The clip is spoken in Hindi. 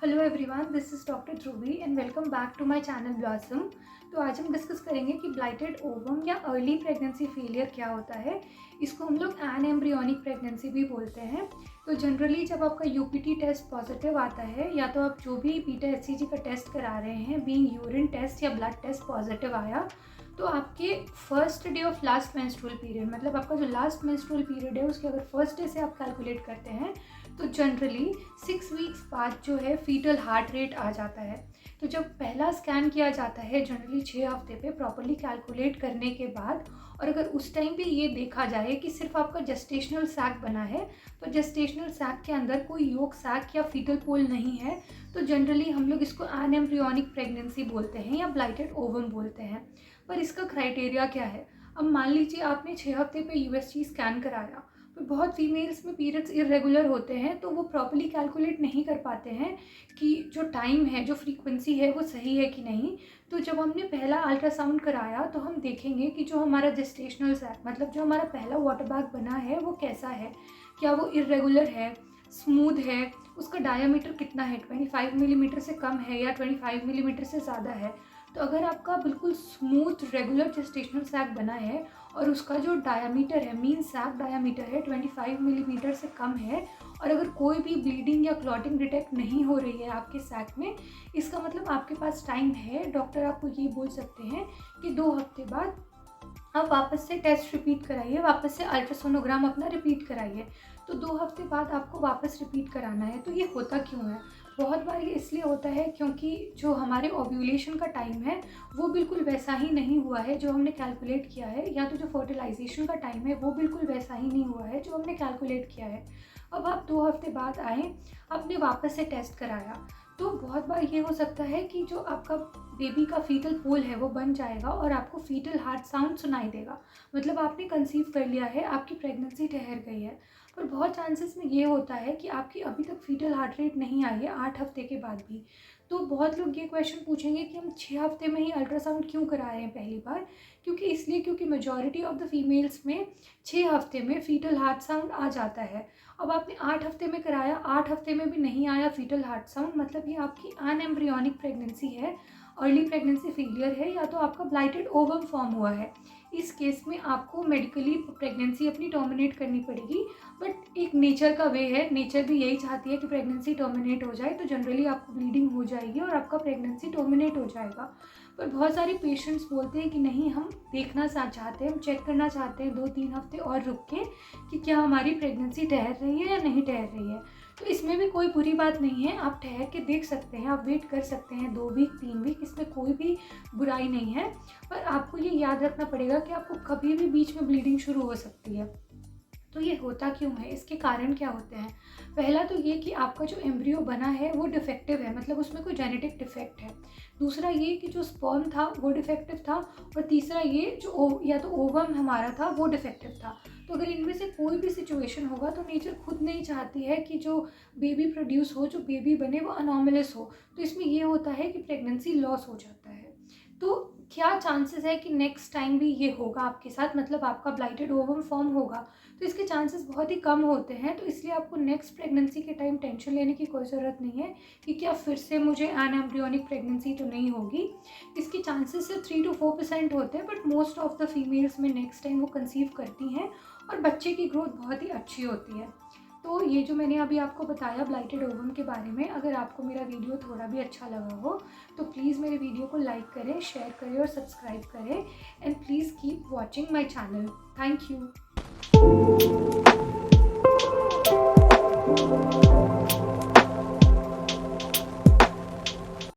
Hello everyone, this is doctor Dhruvi and welcome back to my channel blossom. तो आज हम डिस्कस करेंगे कि ब्लाइटेड ओवम या अर्ली प्रेगनेंसी फेलियर क्या होता है। इसको हम लोग एन एम्ब्रियोनिक प्रेगनेंसी भी बोलते हैं। तो जनरली जब आपका यूपीटी टेस्ट पॉजिटिव आता है या तो आप जो भी बीटा एचसीजी का टेस्ट करा रहे हैं, बीइंग यूरिन टेस्ट या ब्लड टेस्ट पॉजिटिव आया, तो आपके first day of last menstrual period, मतलब आपका जो लास्ट मेंस्ट्रुअल पीरियड है उसके अगर फर्स्ट डे से आप कैलकुलेट करते हैं तो जनरली 6 वीक्स बाद जो है फीटल हार्ट रेट आ जाता है। तो जब पहला स्कैन किया जाता है जनरली 6 हफ्ते पे प्रॉपरली कैलकुलेट करने के बाद, और अगर उस टाइम पे ये देखा जाए कि सिर्फ आपका जेस्टेशनल सैक बना है, तो जेस्टेशनल सैक के अंदर कोई योक सैक या फीटल पोल नहीं है, तो जनरली हम लोग इसको एन एम्ब्रियोनिक प्रेगनेंसी बोलते हैं या ब्लाइटेड ओवम बोलते हैं। पर इसका क्राइटेरिया क्या है? अब मान लीजिए आपने 6 हफ्ते पे यूएसजी स्कैन कराया, तो बहुत फीमेल्स में पीरियड्स इरेगुलर होते हैं, तो वो प्रॉपर्ली कैलकुलेट नहीं कर पाते हैं कि जो टाइम है, जो फ्रीक्वेंसी है वो सही है कि नहीं। तो जब हमने पहला अल्ट्रासाउंड कराया तो हम देखेंगे कि जो हमारा जेस्टेशनल सैक, मतलब जो हमारा पहला वाटर बैग बना है वो कैसा है, क्या वो इरेगुलर है, स्मूथ है, उसका डायामीटर कितना है, 25 मिलीमीटर से कम है या 25 मिलीमीटर से ज़्यादा है। तो अगर आपका बिल्कुल स्मूथ रेगुलर जेस्टेशनल सैक बना है और उसका जो डायामीटर है, मीन सैक डायामीटर है 25 मिलीमीटर से कम है, और अगर कोई भी ब्लीडिंग या क्लॉटिंग डिटेक्ट नहीं हो रही है आपके सैक में, इसका मतलब आपके पास टाइम है। डॉक्टर आपको ये बोल सकते हैं कि 2 हफ्ते बाद आप वापस से टेस्ट रिपीट कराइए, वापस से अल्ट्रासोनोग्राम अपना रिपीट कराइए। तो 2 हफ्ते बाद आपको वापस रिपीट कराना है। तो ये होता क्यों है? बहुत बार ये इसलिए होता है क्योंकि जो हमारे ओव्यूलेशन का टाइम है वो बिल्कुल वैसा ही नहीं हुआ है जो हमने कैलकुलेट किया है, या तो जो फर्टिलाइजेशन का टाइम है वो बिल्कुल वैसा ही नहीं हुआ है जो हमने कैलकुलेट किया है। अब आप 2 हफ्ते बाद आए, आपने वापस से टेस्ट कराया, तो बहुत बार ये हो सकता है कि जो आपका बेबी का फीटल पोल है वो बन जाएगा और आपको फीटल हार्ट साउंड सुनाई देगा, मतलब आपने कंसीव कर लिया है, आपकी प्रेगनेंसी ठहर गई है। पर बहुत चांसेस में ये होता है कि आपकी अभी तक फीटल हार्ट रेट नहीं आई है 8 हफ्ते के बाद भी। तो बहुत लोग ये क्वेश्चन पूछेंगे कि हम 6 हफ्ते में ही अल्ट्रासाउंड क्यों करा रहे हैं पहली बार? क्योंकि मेजॉरिटी ऑफ द फीमेल्स में 6 हफ्ते में फीटल हार्ट साउंड आ जाता है। अब आपने 8 हफ्ते में कराया, 8 हफ्ते में भी नहीं आया फीटल हार्ट साउंड, मतलब ये आपकी अनएम्ब्रियोनिक प्रेगनेंसी है, अर्ली प्रेगनेंसी फेलियर है, या तो आपका ब्लाइटेड ओवम फॉर्म हुआ है। इस केस में आपको मेडिकली प्रेगनेंसी अपनी टर्मिनेट करनी पड़ेगी। बट एक नेचर का वे है, नेचर भी यही चाहती है कि प्रेगनेंसी टर्मिनेट हो जाए, तो जनरली आपको ब्लीडिंग हो जाएगी और आपका प्रेगनेंसी टर्मिनेट हो जाएगा। पर बहुत सारे पेशेंट्स बोलते हैं कि नहीं, हम देखना चाहते हैं, हम चेक करना चाहते हैं 2-3 हफ्ते और रुक के कि क्या हमारी प्रेगनेंसी ठहर रही है या नहीं ठहर रही है। तो इसमें भी कोई बुरी बात नहीं है, आप ठहर के देख सकते हैं, आप वेट कर सकते हैं 2 वीक 3 वीक, इसमें कोई भी बुराई नहीं है। पर आपको ये याद रखना पड़ेगा कि आपको कभी भी बीच में ब्लीडिंग शुरू हो सकती है। तो ये होता क्यों है, इसके कारण क्या होते हैं? पहला तो ये कि आपका जो एम्ब्रियो बना है वो डिफेक्टिव है, मतलब उसमें कोई जेनेटिक डिफेक्ट है। दूसरा ये कि जो स्पर्म था वो डिफेक्टिव था। और तीसरा ये जो या तो ओवम हमारा था वो डिफेक्टिव था। तो अगर इनमें से कोई भी सिचुएशन होगा तो नेचर खुद नहीं चाहती है कि जो बेबी प्रोड्यूस हो, जो बेबी बने, वो अनॉमलस हो। तो इसमें ये होता है कि प्रेगनेंसी लॉस हो जाता है। तो क्या चांसेस है कि नेक्स्ट टाइम भी ये होगा आपके साथ, मतलब आपका ब्लाइटेड ओवम फॉर्म होगा? तो इसके चांसेस बहुत ही कम होते हैं। तो इसलिए आपको नेक्स्ट प्रेगनेंसी के टाइम टेंशन लेने की कोई ज़रूरत नहीं है कि क्या फिर से मुझे एन एम्ब्रियोनिक प्रेगनेंसी तो नहीं होगी। इसके चांसेस सिर्फ 3 to 4% होते हैं, but most of the females में नेक्स्ट टाइम वो कंसीव करती हैं और बच्चे की ग्रोथ बहुत ही अच्छी होती है। तो ये जो मैंने अभी आपको बताया ब्लाइटेड ओवम के बारे में, अगर आपको मेरा वीडियो थोड़ा भी अच्छा लगा हो तो प्लीज़ मेरे वीडियो को लाइक करें, शेयर करें और सब्सक्राइब करें, and please keep watching my channel. Thank you.